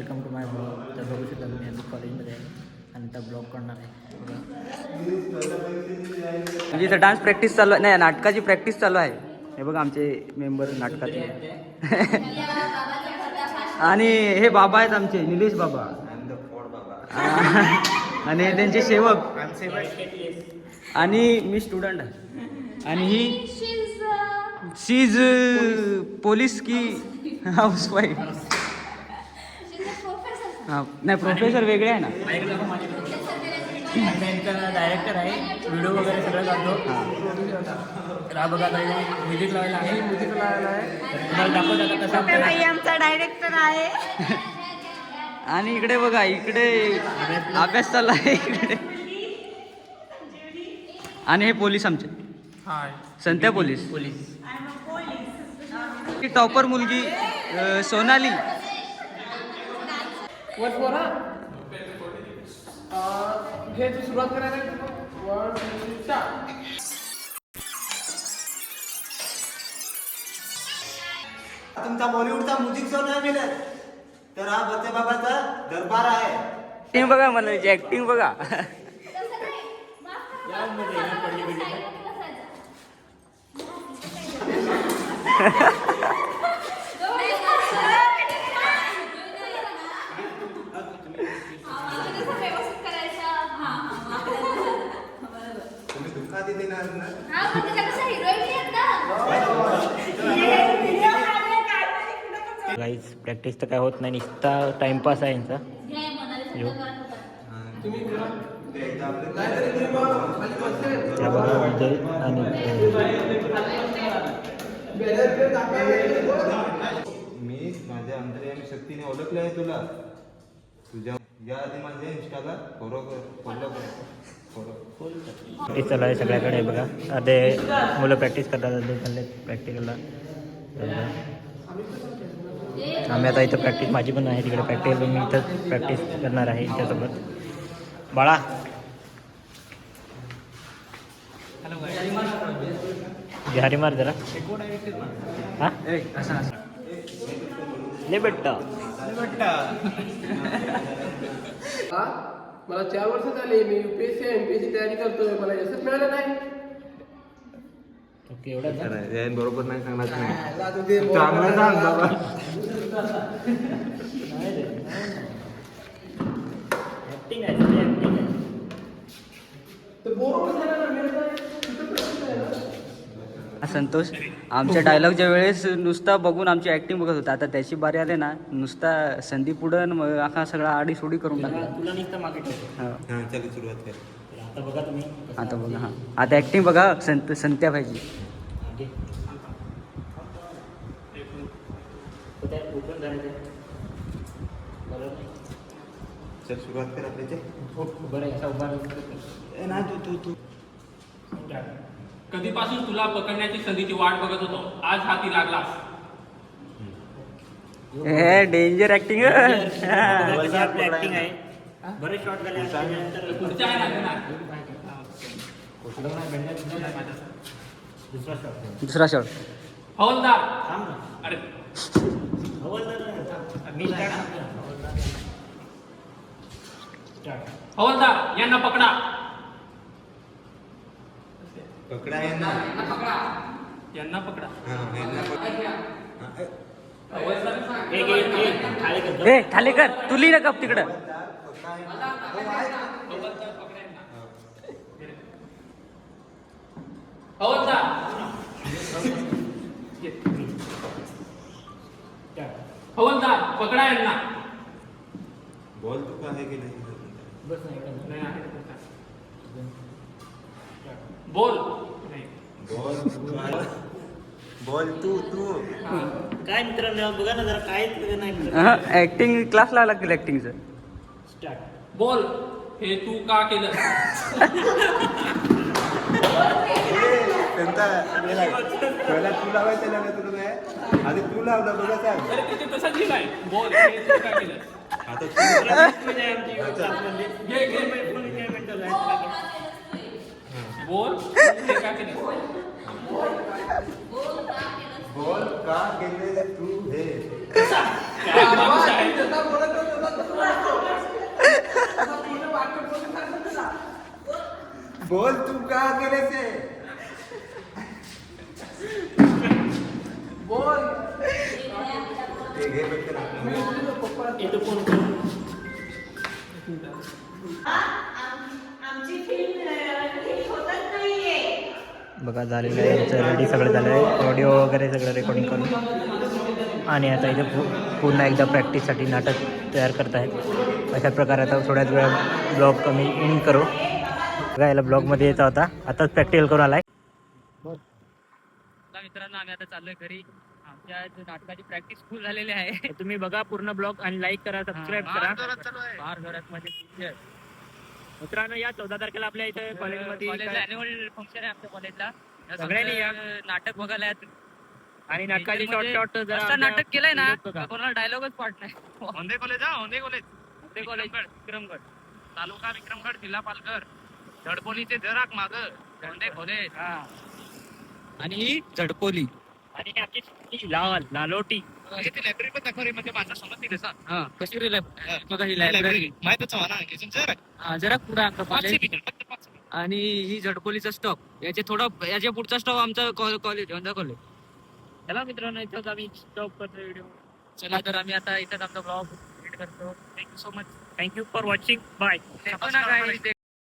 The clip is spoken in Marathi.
Welcome to my blog. तर बघू शकता मी आता कॉलेजमध्ये आहे आणि आता ब्लॉग करणार आहे. म्हणजे इथं डान्स प्रॅक्टिस चालू आहे, नाही नाटकाची प्रॅक्टिस चालू आहे. हे बघा आमचे मेंबर नाटकाचे. आणि हे बाबा आहेत आमचे निलेश बाबा आणि त्यांचे सेवक आणि मी स्टुडंट आहे. आणि ही शीज पोलीस की हाऊस वाईफ. हां नाही प्रोफेसर वेगळे आहे ना. त्यांचा डायरेक्टर आहे, व्हिडिओ वगैरे सगळं करतो. बघा म्युझिक लावायला आहे, म्युझिक लावायला आहे. तुम्हाला दाखवत आता कसं आमचा डायरेक्टर आहे. आणि इकडे बघा इकडे अभ्यास चालला आहे इकडे. आणि हे पोलीस आमचे संत्या पोलीस. टॉपर मुलगी सोनाली. सुरुवात करायला तुमचा बॉलिवूडचा म्युझिक शो नाही मिळत तर हा बच्चे बाबाचा दरबार आहे. ऍक्टिंग बघा मला ऍक्टिंग बघा. तुम्ही दुःखात देणार ना. गाईज प्रॅक्टिस तर काय होत नाही, नुसता टाइमपास आहे यांचा. या बघा उदय आणि मी माझ्या अंतर्यामी शक्तीने ओळखलं आहे तुला. तुझ्या या आधी माझ्या इंस्टाला फॉलो प्रॅक्टिस चालू आहे सगळ्याकडे. बघा आता मुलं प्रॅक्टिस करतात, अर्धे चालले प्रॅक्टिकलला. आम्ही आता इथं प्रॅक्टिस माझी पण आहे तिकडे प्रॅक्टिकल, मी इथं प्रॅक्टिस करणार आहे इथ्यासोबत. बाळा बिहारी मार जरा. हां ले बेटा मला 4 वर्ष झाले, मी UPSC MPSC तयारी करतोय, मला यशच मिळालं नाही. ओके एवढं बरोबर नाही सांगणार तुम्ही. चांगलं सांग बाबा. ॲक्टिंग आहे ॲक्टिंग आहे. तर बरोबर झालं ना, मिळत नाही. संतोष आमच्या डायलॉगच्या वेळेस नुसता बघून आमची ऍक्टिंग बघत होता. आता त्याची बारी आली ना नुसता संधी पुढं आखा सगळा आडी सोडी करून टाकला. तुला नुसतं मागे ठेवतो. हां चला सुरुवात कर. आता बघा तुम्ही आता बघा हां आता ऍक्टिंग बघा संत्या पाहिजे. कुठून जायचं चल सुरुवात कर आपल्याचे. बरं याचा उभा ना तू कधीपासून तुला पकडण्याची संधीची वाट बघत होतो, आज हाती लागलास. हे डेंजर ऍक्टिंग. आपली ऍक्टिंग आहे. बरेच शॉट झाले. पुढच्या आहे ना दुसरा शॉट दुसरा शॉट. हवलदार. अरे हवलदार यांना पकडा. पकडा यांना. यांना पकडा. हे खाली कर तुली ना कप तिकडं. हवलदार हवलदार पकडा यांना. बोल तू का आहे की नाही. नाही आहे. बोल नाही. बोल तू काय मित्रांनो बघा ना जरा काय नाही. ऍक्टिंग क्लास लावा लागतील ऍक्टिंगचं. स्टार्ट. बोल हे तू का केलं. पहिला तू लावायचं ना तुला काय आधी तू लावला बघा सांग. अरे तिथे तसंच लिहिलंय. बोल हे तू का केलं. आता बोल हे का केलं. बोल का केले तू हे. काय माणूस आहे. बोल तू का गेले ते बोल ते घे पटकन आपलं. पप्पा इथं फोन करून आमची फिल्म होतच नाहीये. बघा झालेलं आहे आमचं रेडी सगळं झालं आहे ऑडिओ वगैरे सगळं रेकॉर्डिंग करून आणि आता इथे पुन्हा एकदा प्रॅक्टिससाठी नाटक तयार करत आहेत अशा प्रकारे आता थोड्याच वेळात ब्लॉग कमी एंड करू बघा याला ब्लॉगमध्ये येता होता आताच प्रॅक्टिकल करून आलाय मित्रांनो आम्ही आता चाललोय घरी आमच्या नाटकाची प्रॅक्टिस फुल झालेली आहे तुम्ही बघा पूर्ण ब्लॉग आणि लाईक करा सबस्क्राईब करा फार घरात मध्ये मित्रांनो या 14 तारखेला आपल्या इथे कॉलेजमध्ये अॅन्युअल फंक्शन आहे आमच्या कॉलेजला सगळ्यांनी या. नाटक बघायला यात. आणि नाटकाची म्हणजे शॉर्ट असं नाटक केलंय ना बघा. कोणाला डायलॉगच पाठ नाही औंधे कॉलेज हा औंधे कॉलेज ते कॉलेज विक्रमगड तालुका विक्रमगड जिल्हा पालघर धडपोलीचे जराक माग औंधे कॉलेज आणि झडपोली आणि आमची लालोटी ती लायब्ररी पण दाखव रे म्हणजे माझा समज दिले सांग हा कशी रे बघा ही लायब्ररी माहितच हवा ना घेऊन जरा जरा पुढे आमचं कॉलेज फक्त 5 मिनिट. आणि ही झडपोलीचा स्टॉप याचे थोडं याच्या पुढचा स्टॉप आमचा कॉलेज औंधा कॉलेज चला मित्रांनो इथंच आम्ही स्टॉप करतो व्हिडिओ चला तर आम्ही आता इथं आमचा ब्लॉग एडिट करतो thank you so much thank you for watching bye काय